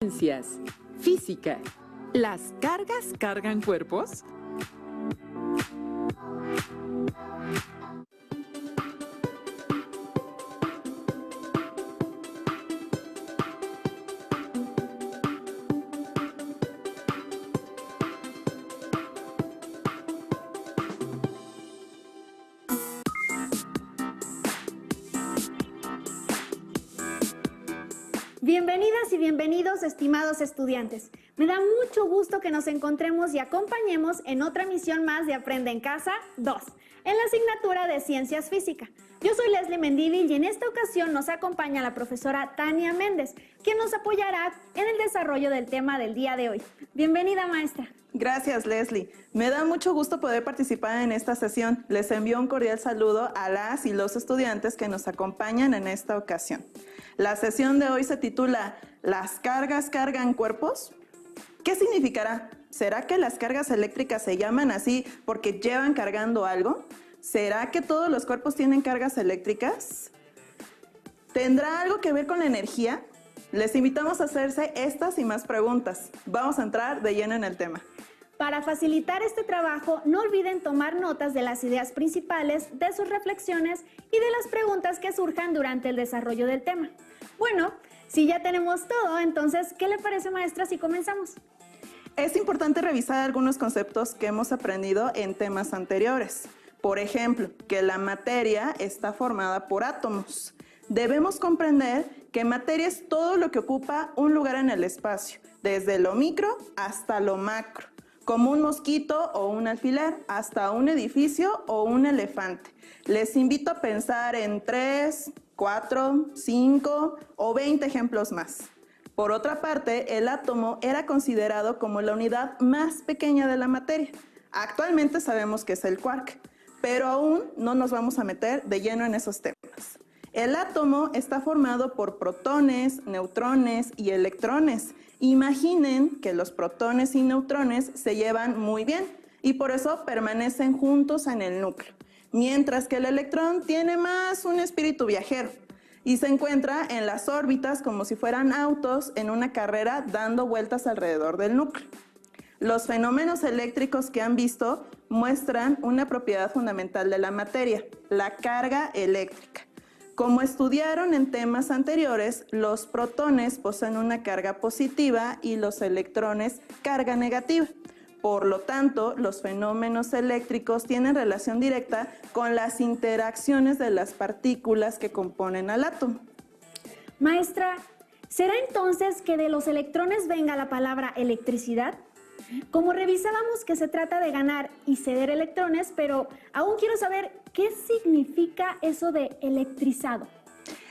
Ciencias. Física. ¿Las cargas cargan cuerpos? Bienvenidas y bienvenidos, estimados estudiantes. Me da mucho gusto que nos encontremos y acompañemos en otra emisión más de Aprende en Casa 2, en la asignatura de Ciencias Física. Yo soy Leslie Mendívil y en esta ocasión nos acompaña la profesora Tania Méndez, quien nos apoyará en el desarrollo del tema del día de hoy. Bienvenida, maestra. Gracias, Leslie. Me da mucho gusto poder participar en esta sesión. Les envío un cordial saludo a las y los estudiantes que nos acompañan en esta ocasión. La sesión de hoy se titula ¿Las cargas cargan cuerpos? ¿Qué significará? ¿Será que las cargas eléctricas se llaman así porque llevan cargando algo? ¿Será que todos los cuerpos tienen cargas eléctricas? ¿Tendrá algo que ver con la energía? Les invitamos a hacerse estas y más preguntas. Vamos a entrar de lleno en el tema. Para facilitar este trabajo, no olviden tomar notas de las ideas principales, de sus reflexiones y de las preguntas que surjan durante el desarrollo del tema. Bueno, si ya tenemos todo, entonces, ¿qué le parece, maestra, si comenzamos? Es importante revisar algunos conceptos que hemos aprendido en temas anteriores. Por ejemplo, que la materia está formada por átomos. Debemos comprender que materia es todo lo que ocupa un lugar en el espacio, desde lo micro hasta lo macro, como un mosquito o un alfiler, hasta un edificio o un elefante. Les invito a pensar en 3, 4, 5 o 20 ejemplos más. Por otra parte, el átomo era considerado como la unidad más pequeña de la materia. Actualmente sabemos que es el quark, pero aún no nos vamos a meter de lleno en esos temas. El átomo está formado por protones, neutrones y electrones. Imaginen que los protones y neutrones se llevan muy bien y por eso permanecen juntos en el núcleo, mientras que el electrón tiene más un espíritu viajero y se encuentra en las órbitas como si fueran autos en una carrera dando vueltas alrededor del núcleo. Los fenómenos eléctricos que han visto muestran una propiedad fundamental de la materia, la carga eléctrica. Como estudiaron en temas anteriores, los protones poseen una carga positiva y los electrones carga negativa. Por lo tanto, los fenómenos eléctricos tienen relación directa con las interacciones de las partículas que componen al átomo. Maestra, ¿será entonces que de los electrones venga la palabra electricidad? Como revisábamos que se trata de ganar y ceder electrones, pero aún quiero saber qué significa eso de electrizado.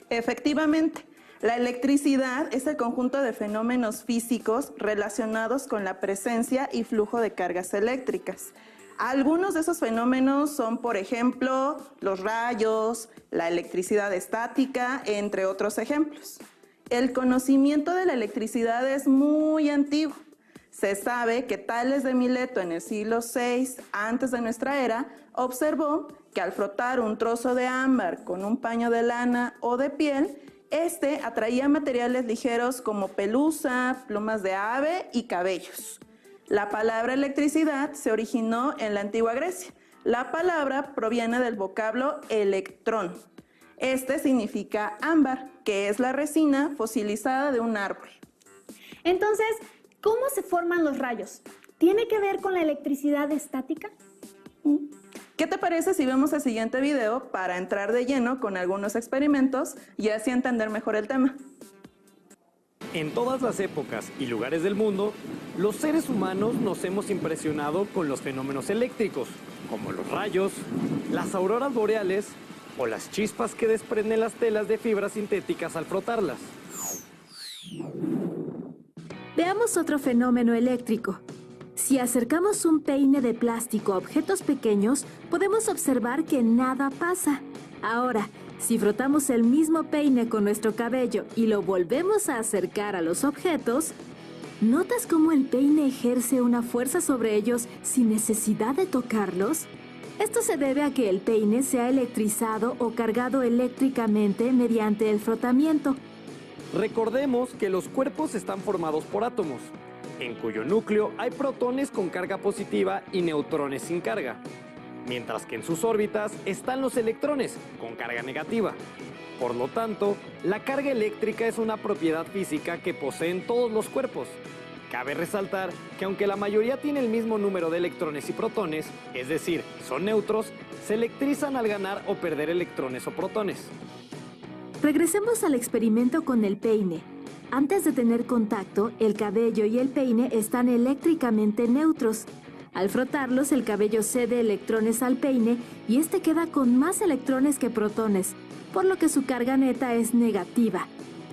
Efectivamente, la electricidad es el conjunto de fenómenos físicos relacionados con la presencia y flujo de cargas eléctricas. Algunos de esos fenómenos son, por ejemplo, los rayos, la electricidad estática, entre otros ejemplos. El conocimiento de la electricidad es muy antiguo. Se sabe que Tales de Mileto en el siglo VI antes de nuestra era observó que al frotar un trozo de ámbar con un paño de lana o de piel, este atraía materiales ligeros como pelusa, plumas de ave y cabellos. La palabra electricidad se originó en la antigua Grecia. La palabra proviene del vocablo electrón. Este significa ámbar, que es la resina fosilizada de un árbol. Entonces, ¿cómo se forman los rayos? ¿Tiene que ver con la electricidad estática? ¿Qué te parece si vemos el siguiente video para entrar de lleno con algunos experimentos y así entender mejor el tema? En todas las épocas y lugares del mundo, los seres humanos nos hemos impresionado con los fenómenos eléctricos, como los rayos, las auroras boreales o las chispas que desprenden las telas de fibras sintéticas al frotarlas. Veamos otro fenómeno eléctrico. Si acercamos un peine de plástico a objetos pequeños, podemos observar que nada pasa. Ahora, si frotamos el mismo peine con nuestro cabello y lo volvemos a acercar a los objetos, ¿notas cómo el peine ejerce una fuerza sobre ellos sin necesidad de tocarlos? Esto se debe a que el peine se ha electrizado o cargado eléctricamente mediante el frotamiento. Recordemos que los cuerpos están formados por átomos, en cuyo núcleo hay protones con carga positiva y neutrones sin carga, mientras que en sus órbitas están los electrones con carga negativa. Por lo tanto, la carga eléctrica es una propiedad física que poseen todos los cuerpos. Cabe resaltar que aunque la mayoría tiene el mismo número de electrones y protones, es decir, son neutros, se electrizan al ganar o perder electrones o protones. Regresemos al experimento con el peine. Antes de tener contacto, el cabello y el peine están eléctricamente neutros. Al frotarlos, el cabello cede electrones al peine y este queda con más electrones que protones, por lo que su carga neta es negativa,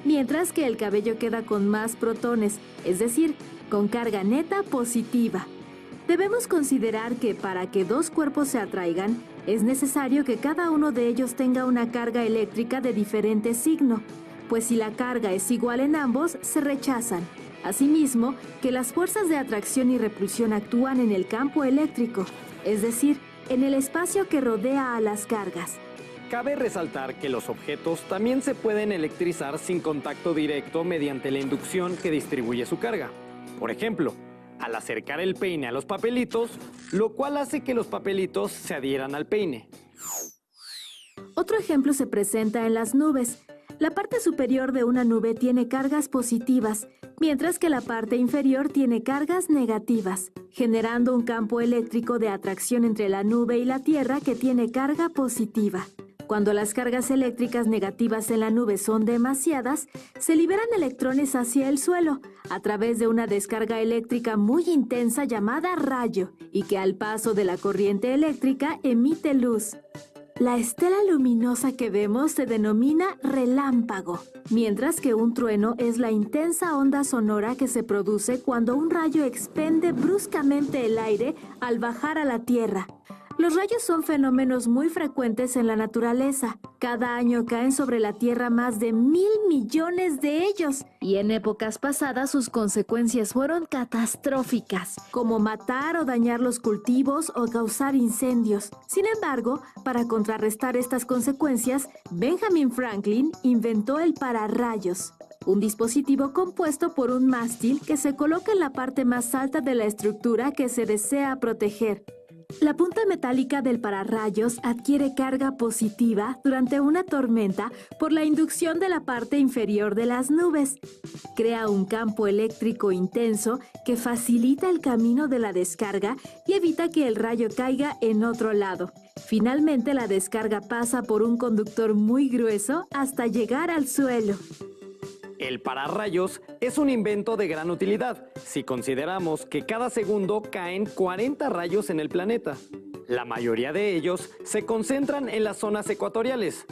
mientras que el cabello queda con más protones, es decir, con carga neta positiva. Debemos considerar que para que dos cuerpos se atraigan, es necesario que cada uno de ellos tenga una carga eléctrica de diferente signo, pues si la carga es igual en ambos, se rechazan. Asimismo, que las fuerzas de atracción y repulsión actúan en el campo eléctrico, es decir, en el espacio que rodea a las cargas. Cabe resaltar que los objetos también se pueden electrizar sin contacto directo mediante la inducción que distribuye su carga. Por ejemplo, al acercar el peine a los papelitos, lo cual hace que los papelitos se adhieran al peine. Otro ejemplo se presenta en las nubes. La parte superior de una nube tiene cargas positivas, mientras que la parte inferior tiene cargas negativas, generando un campo eléctrico de atracción entre la nube y la Tierra que tiene carga positiva. Cuando las cargas eléctricas negativas en la nube son demasiadas, se liberan electrones hacia el suelo a través de una descarga eléctrica muy intensa llamada rayo y que al paso de la corriente eléctrica emite luz. La estela luminosa que vemos se denomina relámpago, mientras que un trueno es la intensa onda sonora que se produce cuando un rayo expende bruscamente el aire al bajar a la Tierra. Los rayos son fenómenos muy frecuentes en la naturaleza. Cada año caen sobre la Tierra más de 1,000 millones de ellos. Y en épocas pasadas sus consecuencias fueron catastróficas, como matar o dañar los cultivos o causar incendios. Sin embargo, para contrarrestar estas consecuencias, Benjamin Franklin inventó el pararrayos, un dispositivo compuesto por un mástil que se coloca en la parte más alta de la estructura que se desea proteger. La punta metálica del pararrayos adquiere carga positiva durante una tormenta por la inducción de la parte inferior de las nubes. Crea un campo eléctrico intenso que facilita el camino de la descarga y evita que el rayo caiga en otro lado. Finalmente, la descarga pasa por un conductor muy grueso hasta llegar al suelo. El pararrayos es un invento de gran utilidad, si consideramos que cada segundo caen 40 rayos en el planeta. La mayoría de ellos se concentran en las zonas ecuatoriales,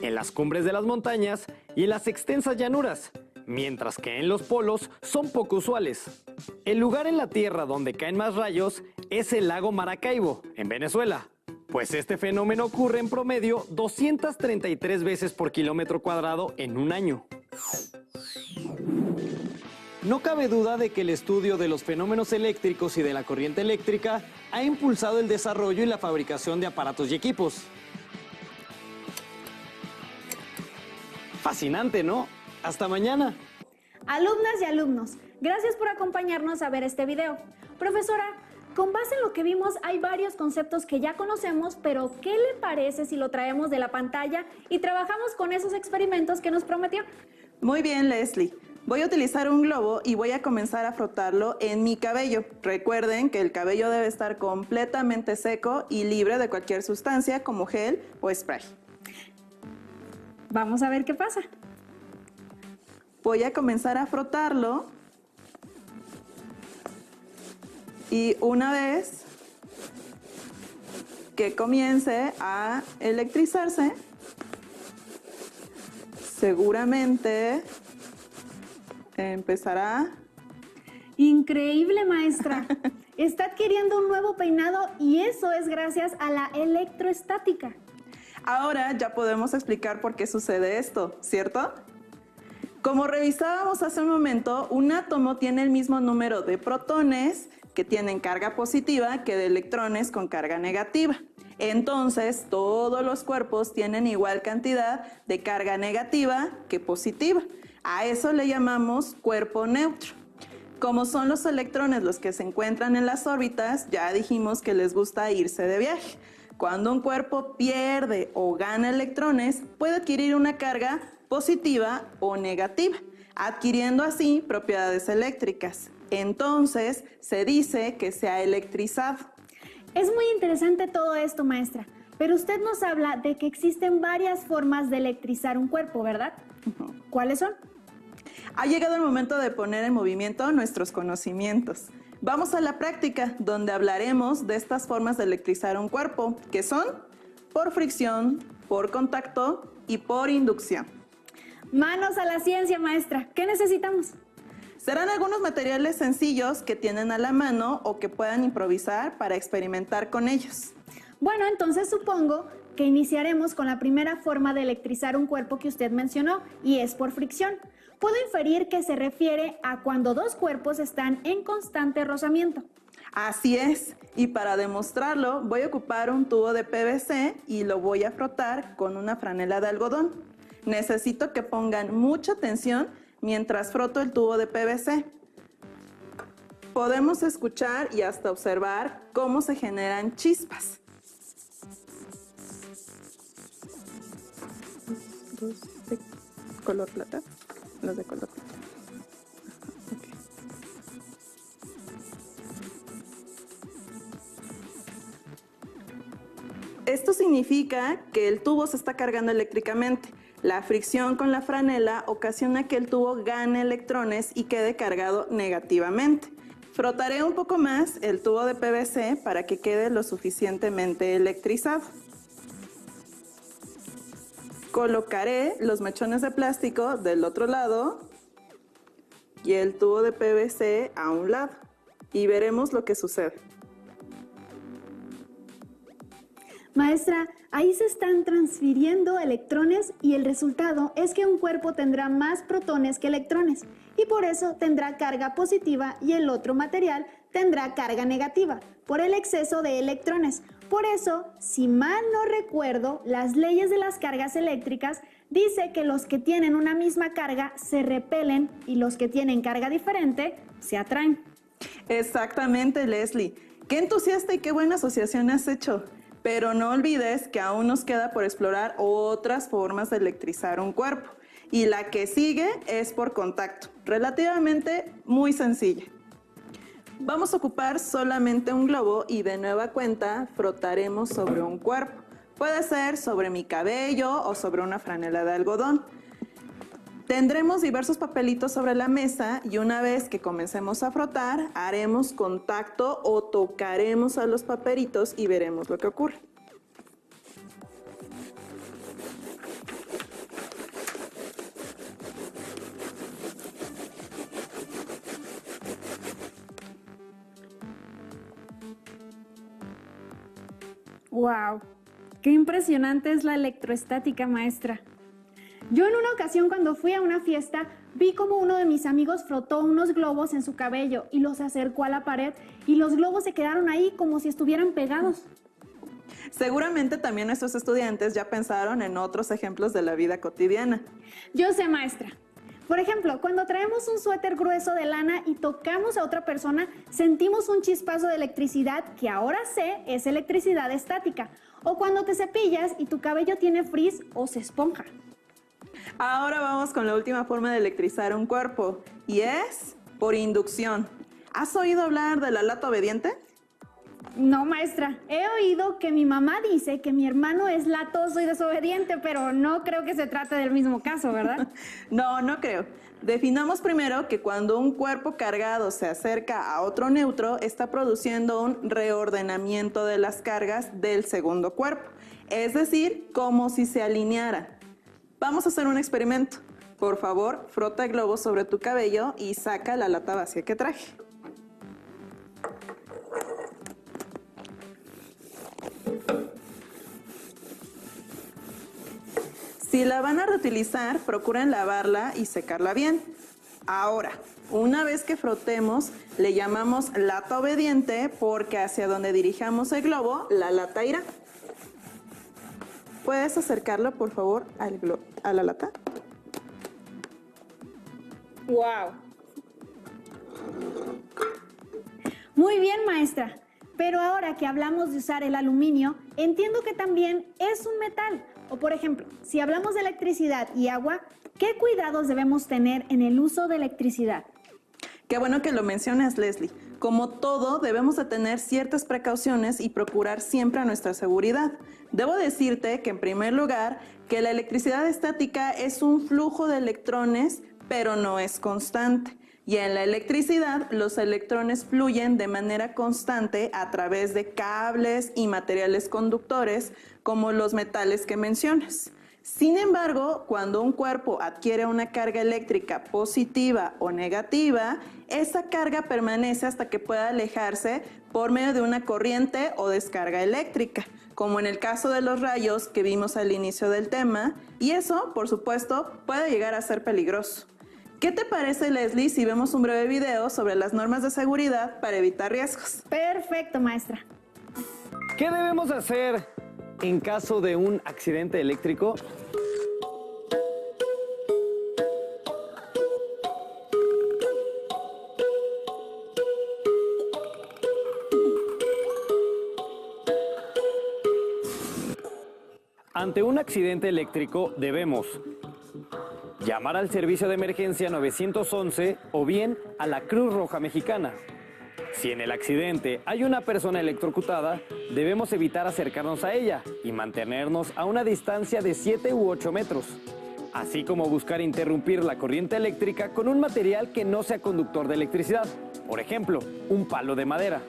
en las cumbres de las montañas y en las extensas llanuras, mientras que en los polos son poco usuales. El lugar en la Tierra donde caen más rayos es el lago Maracaibo, en Venezuela, pues este fenómeno ocurre en promedio 233 veces por kilómetro cuadrado en un año. No cabe duda de que el estudio de los fenómenos eléctricos y de la corriente eléctrica ha impulsado el desarrollo y la fabricación de aparatos y equipos. Fascinante, ¿no? Hasta mañana. Alumnas y alumnos, gracias por acompañarnos a ver este video. Profesora, con base en lo que vimos, hay varios conceptos que ya conocemos, pero ¿qué le parece si lo traemos de la pantalla y trabajamos con esos experimentos que nos prometió? Muy bien, Leslie. Voy a utilizar un globo y voy a comenzar a frotarlo en mi cabello. Recuerden que el cabello debe estar completamente seco y libre de cualquier sustancia como gel o spray. Vamos a ver qué pasa. Voy a comenzar a frotarlo. Y una vez que comience a electrizarse, seguramente empezará. Increíble, maestra. Está adquiriendo un nuevo peinado y eso es gracias a la electroestática. Ahora ya podemos explicar por qué sucede esto, ¿cierto? Como revisábamos hace un momento, un átomo tiene el mismo número de protones que tienen carga positiva que de electrones con carga negativa. Entonces, todos los cuerpos tienen igual cantidad de carga negativa que positiva. A eso le llamamos cuerpo neutro. Como son los electrones los que se encuentran en las órbitas, ya dijimos que les gusta irse de viaje. Cuando un cuerpo pierde o gana electrones, puede adquirir una carga positiva o negativa, adquiriendo así propiedades eléctricas. Entonces, se dice que se ha electrizado. Es muy interesante todo esto, maestra, pero usted nos habla de que existen varias formas de electrizar un cuerpo, ¿verdad? ¿Cuáles son? Ha llegado el momento de poner en movimiento nuestros conocimientos. Vamos a la práctica, donde hablaremos de estas formas de electrizar un cuerpo, que son por fricción, por contacto y por inducción. Manos a la ciencia, maestra. ¿Qué necesitamos? Serán algunos materiales sencillos que tienen a la mano o que puedan improvisar para experimentar con ellos. Bueno, entonces supongo que iniciaremos con la primera forma de electrizar un cuerpo que usted mencionó, y es por fricción. Puedo inferir que se refiere a cuando dos cuerpos están en constante rozamiento. Así es, y para demostrarlo voy a ocupar un tubo de PVC y lo voy a frotar con una franela de algodón. Necesito que pongan mucha atención mientras froto el tubo de PVC. Podemos escuchar y hasta observar cómo se generan chispas. Dos de color plata, los de color plata. Okay. Esto significa que el tubo se está cargando eléctricamente. La fricción con la franela ocasiona que el tubo gane electrones y quede cargado negativamente. Frotaré un poco más el tubo de PVC para que quede lo suficientemente electrizado. Colocaré los mechones de plástico del otro lado y el tubo de PVC a un lado y veremos lo que sucede. Maestra, ahí se están transfiriendo electrones y el resultado es que un cuerpo tendrá más protones que electrones y por eso tendrá carga positiva y el otro material tendrá carga negativa por el exceso de electrones. Por eso, si mal no recuerdo, las leyes de las cargas eléctricas dice que los que tienen una misma carga se repelen y los que tienen carga diferente se atraen. Exactamente, Leslie. Qué entusiasta y qué buena asociación has hecho. Pero no olvides que aún nos queda por explorar otras formas de electrizar un cuerpo. Y la que sigue es por contacto, relativamente muy sencilla. Vamos a ocupar solamente un globo y de nueva cuenta frotaremos sobre un cuerpo. Puede ser sobre mi cabello o sobre una franela de algodón. Tendremos diversos papelitos sobre la mesa y una vez que comencemos a frotar, haremos contacto o tocaremos a los papelitos y veremos lo que ocurre. ¡Wow! ¡Qué impresionante es la electroestática, maestra! Yo en una ocasión cuando fui a una fiesta vi como uno de mis amigos frotó unos globos en su cabello y los acercó a la pared y los globos se quedaron ahí como si estuvieran pegados. Seguramente también nuestros estudiantes ya pensaron en otros ejemplos de la vida cotidiana. Yo sé, maestra. Por ejemplo, cuando traemos un suéter grueso de lana y tocamos a otra persona, sentimos un chispazo de electricidad que ahora sé es electricidad estática. O cuando te cepillas y tu cabello tiene frizz o se esponja. Ahora vamos con la última forma de electrizar un cuerpo y es por inducción. ¿Has oído hablar de la lata obediente? No, maestra. He oído que mi mamá dice que mi hermano es latoso y desobediente, pero no creo que se trate del mismo caso, ¿verdad? No creo. Definamos primero que cuando un cuerpo cargado se acerca a otro neutro, está produciendo un reordenamiento de las cargas del segundo cuerpo. Es decir, como si se alineara. Vamos a hacer un experimento. Por favor, frota el globo sobre tu cabello y saca la lata vacía que traje. Si la van a reutilizar, procuren lavarla y secarla bien. Ahora, una vez que frotemos, le llamamos lata obediente porque hacia donde dirijamos el globo, la lata irá. ¿Puedes acercarlo, por favor, a la lata? ¡Wow! Muy bien, maestra. Pero ahora que hablamos de usar el aluminio, entiendo que también es un metal. O por ejemplo, si hablamos de electricidad y agua, ¿qué cuidados debemos tener en el uso de electricidad? Qué bueno que lo mencionas, Leslie. Como todo, debemos de tener ciertas precauciones y procurar siempre nuestra seguridad. Debo decirte que, en primer lugar, que la electricidad estática es un flujo de electrones, pero no es constante. Y en la electricidad, los electrones fluyen de manera constante a través de cables y materiales conductores, como los metales que mencionas. Sin embargo, cuando un cuerpo adquiere una carga eléctrica positiva o negativa, esa carga permanece hasta que pueda alejarse por medio de una corriente o descarga eléctrica, como en el caso de los rayos que vimos al inicio del tema, y eso, por supuesto, puede llegar a ser peligroso. ¿Qué te parece, Leslie, si vemos un breve video sobre las normas de seguridad para evitar riesgos? Perfecto, maestra. ¿Qué debemos hacer en caso de un accidente eléctrico? Ante un accidente eléctrico debemos llamar al servicio de emergencia 911 o bien a la Cruz Roja Mexicana. Si en el accidente hay una persona electrocutada, debemos evitar acercarnos a ella y mantenernos a una distancia de 7 u 8 metros, así como buscar interrumpir la corriente eléctrica con un material que no sea conductor de electricidad, por ejemplo, un palo de madera.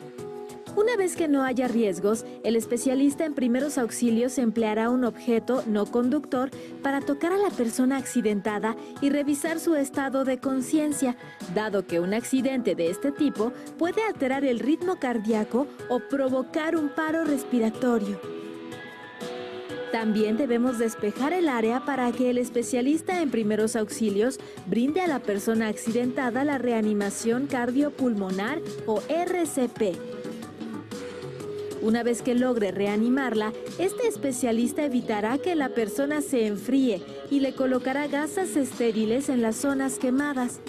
Una vez que no haya riesgos, el especialista en primeros auxilios empleará un objeto no conductor para tocar a la persona accidentada y revisar su estado de conciencia, dado que un accidente de este tipo puede alterar el ritmo cardíaco o provocar un paro respiratorio. También debemos despejar el área para que el especialista en primeros auxilios brinde a la persona accidentada la reanimación cardiopulmonar o RCP. Una vez que logre reanimarla, este especialista evitará que la persona se enfríe y le colocará gasas estériles en las zonas quemadas.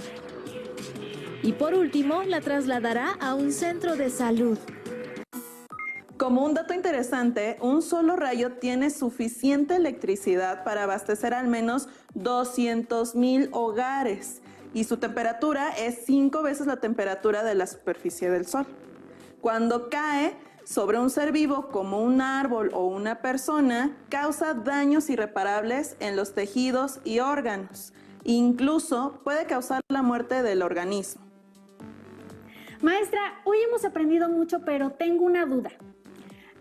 Y por último, la trasladará a un centro de salud. Como un dato interesante, un solo rayo tiene suficiente electricidad para abastecer al menos 200,000 hogares y su temperatura es 5 veces la temperatura de la superficie del Sol. Cuando cae sobre un ser vivo como un árbol o una persona, causa daños irreparables en los tejidos y órganos. Incluso puede causar la muerte del organismo. Maestra, hoy hemos aprendido mucho, pero tengo una duda.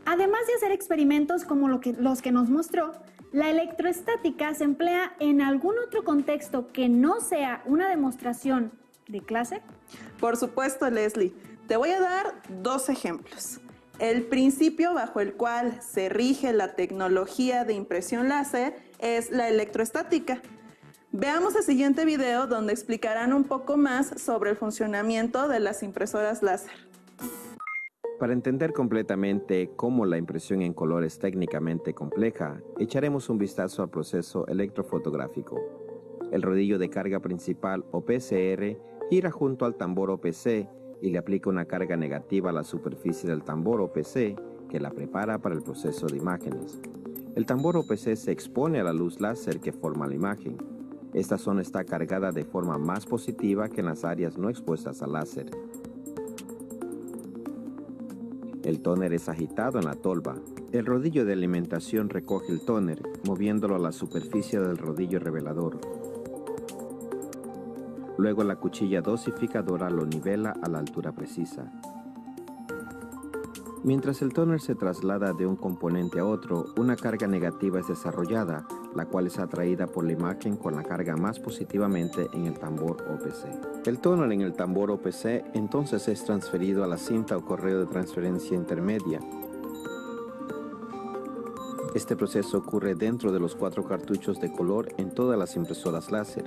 Además de hacer experimentos como los que nos mostró, ¿la electroestática se emplea en algún otro contexto que no sea una demostración de clase? Por supuesto, Leslie. Te voy a dar 2 ejemplos. El principio bajo el cual se rige la tecnología de impresión láser es la electroestática. Veamos el siguiente video donde explicarán un poco más sobre el funcionamiento de las impresoras láser. Para entender completamente cómo la impresión en color es técnicamente compleja, echaremos un vistazo al proceso electrofotográfico. El rodillo de carga principal o PCR gira junto al tambor OPC y le aplica una carga negativa a la superficie del tambor OPC que la prepara para el proceso de imágenes. El tambor OPC se expone a la luz láser que forma la imagen. Esta zona está cargada de forma más positiva que en las áreas no expuestas al láser. El tóner es agitado en la tolva. El rodillo de alimentación recoge el tóner, moviéndolo a la superficie del rodillo revelador. Luego la cuchilla dosificadora lo nivela a la altura precisa. Mientras el tóner se traslada de un componente a otro, una carga negativa es desarrollada, la cual es atraída por la imagen con la carga más positivamente en el tambor OPC. El tóner en el tambor OPC entonces es transferido a la cinta o correo de transferencia intermedia. Este proceso ocurre dentro de los 4 cartuchos de color en todas las impresoras láser.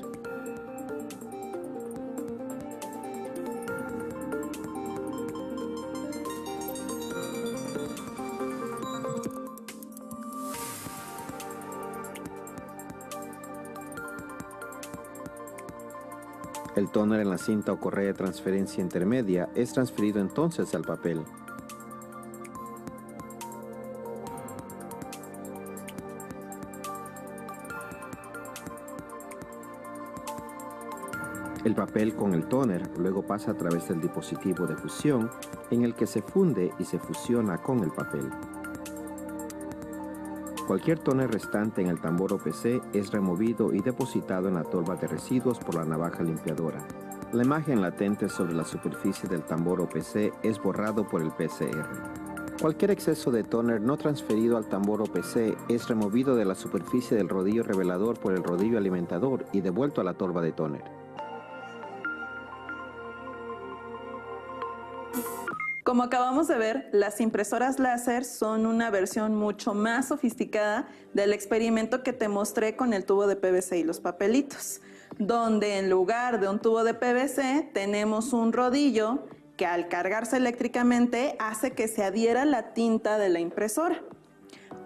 El tóner en la cinta o correa de transferencia intermedia es transferido entonces al papel. El papel con el tóner luego pasa a través del dispositivo de fusión en el que se funde y se fusiona con el papel. Cualquier tóner restante en el tambor OPC es removido y depositado en la tolva de residuos por la navaja limpiadora. La imagen latente sobre la superficie del tambor OPC es borrado por el PCR. Cualquier exceso de tóner no transferido al tambor OPC es removido de la superficie del rodillo revelador por el rodillo alimentador y devuelto a la tolva de tóner. Como acabamos de ver, las impresoras láser son una versión mucho más sofisticada del experimento que te mostré con el tubo de PVC y los papelitos, donde en lugar de un tubo de PVC tenemos un rodillo que al cargarse eléctricamente hace que se adhiera la tinta de la impresora.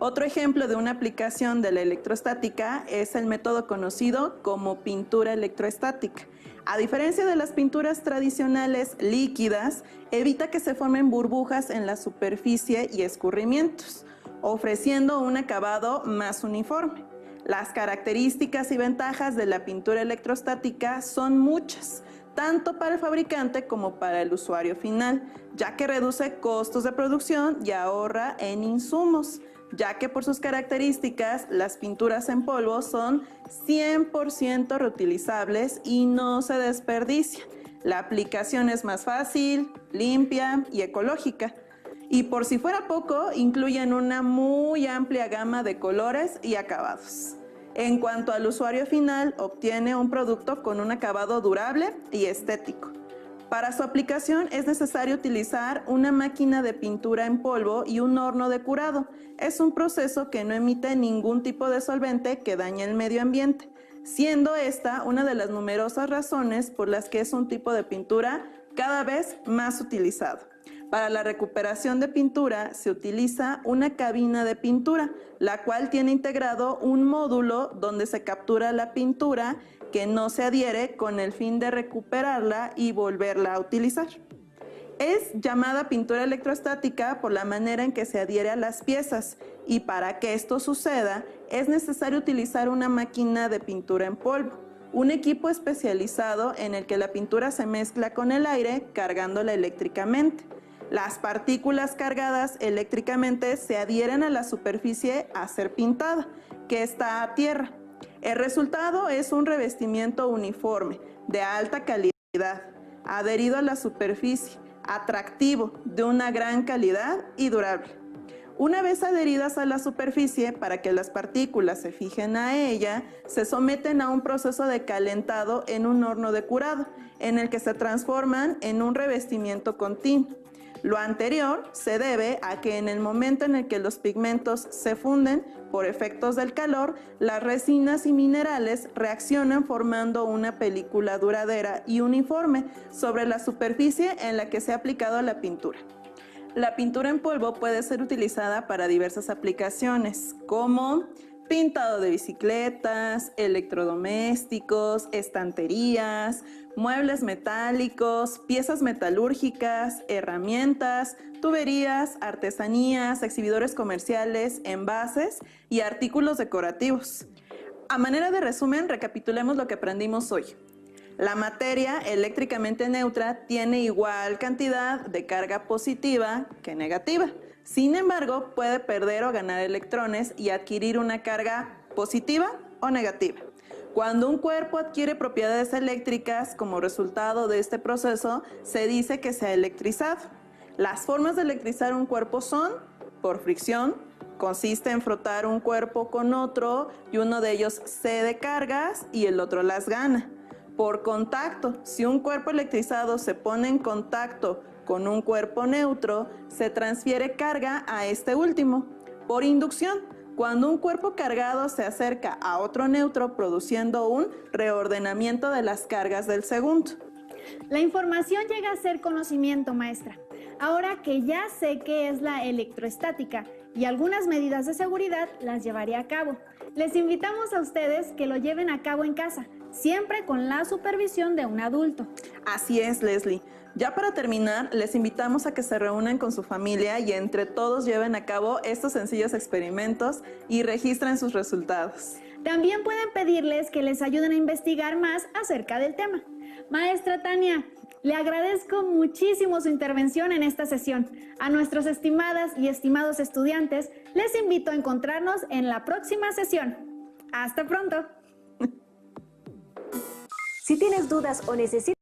Otro ejemplo de una aplicación de la electrostática es el método conocido como pintura electroestática. A diferencia de las pinturas tradicionales líquidas, evita que se formen burbujas en la superficie y escurrimientos, ofreciendo un acabado más uniforme. Las características y ventajas de la pintura electrostática son muchas, tanto para el fabricante como para el usuario final, ya que reduce costos de producción y ahorra en insumos, ya que por sus características las pinturas en polvo son 100% reutilizables y no se desperdician. La aplicación es más fácil, limpia y ecológica. Y por si fuera poco, incluyen una muy amplia gama de colores y acabados. En cuanto al usuario final, obtiene un producto con un acabado durable y estético. Para su aplicación es necesario utilizar una máquina de pintura en polvo y un horno de curado. Es un proceso que no emite ningún tipo de solvente que dañe el medio ambiente, siendo esta una de las numerosas razones por las que es un tipo de pintura cada vez más utilizado. Para la recuperación de pintura se utiliza una cabina de pintura, la cual tiene integrado un módulo donde se captura la pintura que no se adhiere con el fin de recuperarla y volverla a utilizar. Es llamada pintura electrostática por la manera en que se adhiere a las piezas, y para que esto suceda es necesario utilizar una máquina de pintura en polvo, un equipo especializado en el que la pintura se mezcla con el aire cargándola eléctricamente. Las partículas cargadas eléctricamente se adhieren a la superficie a ser pintada, que está a tierra. El resultado es un revestimiento uniforme, de alta calidad, adherido a la superficie, atractivo, de una gran calidad y durable. Una vez adheridas a la superficie, para que las partículas se fijen a ella, se someten a un proceso de calentado en un horno de curado, en el que se transforman en un revestimiento continuo. Lo anterior se debe a que en el momento en el que los pigmentos se funden por efectos del calor, las resinas y minerales reaccionan formando una película duradera y uniforme sobre la superficie en la que se ha aplicado la pintura. La pintura en polvo puede ser utilizada para diversas aplicaciones, como pintado de bicicletas, electrodomésticos, estanterías, muebles metálicos, piezas metalúrgicas, herramientas, tuberías, artesanías, exhibidores comerciales, envases y artículos decorativos. A manera de resumen, recapitulemos lo que aprendimos hoy. La materia eléctricamente neutra tiene igual cantidad de carga positiva que negativa. Sin embargo, puede perder o ganar electrones y adquirir una carga positiva o negativa. Cuando un cuerpo adquiere propiedades eléctricas como resultado de este proceso, se dice que se ha electrizado. Las formas de electrizar un cuerpo son por fricción, consiste en frotar un cuerpo con otro y uno de ellos cede cargas y el otro las gana. Por contacto, si un cuerpo electrizado se pone en contacto con un cuerpo neutro, se transfiere carga a este último. Por inducción, cuando un cuerpo cargado se acerca a otro neutro, produciendo un reordenamiento de las cargas del segundo. La información llega a ser conocimiento, maestra. Ahora que ya sé qué es la electroestática y algunas medidas de seguridad, las llevaré a cabo. Les invitamos a ustedes que lo lleven a cabo en casa. siempre con la supervisión de un adulto. Así es, Leslie. Ya para terminar, les invitamos a que se reúnan con su familia y entre todos lleven a cabo estos sencillos experimentos y registren sus resultados. También pueden pedirles que les ayuden a investigar más acerca del tema. Maestra Tania, le agradezco muchísimo su intervención en esta sesión. A nuestros estimadas y estimados estudiantes, les invito a encontrarnos en la próxima sesión. ¡Hasta pronto! Si tienes dudas o necesitas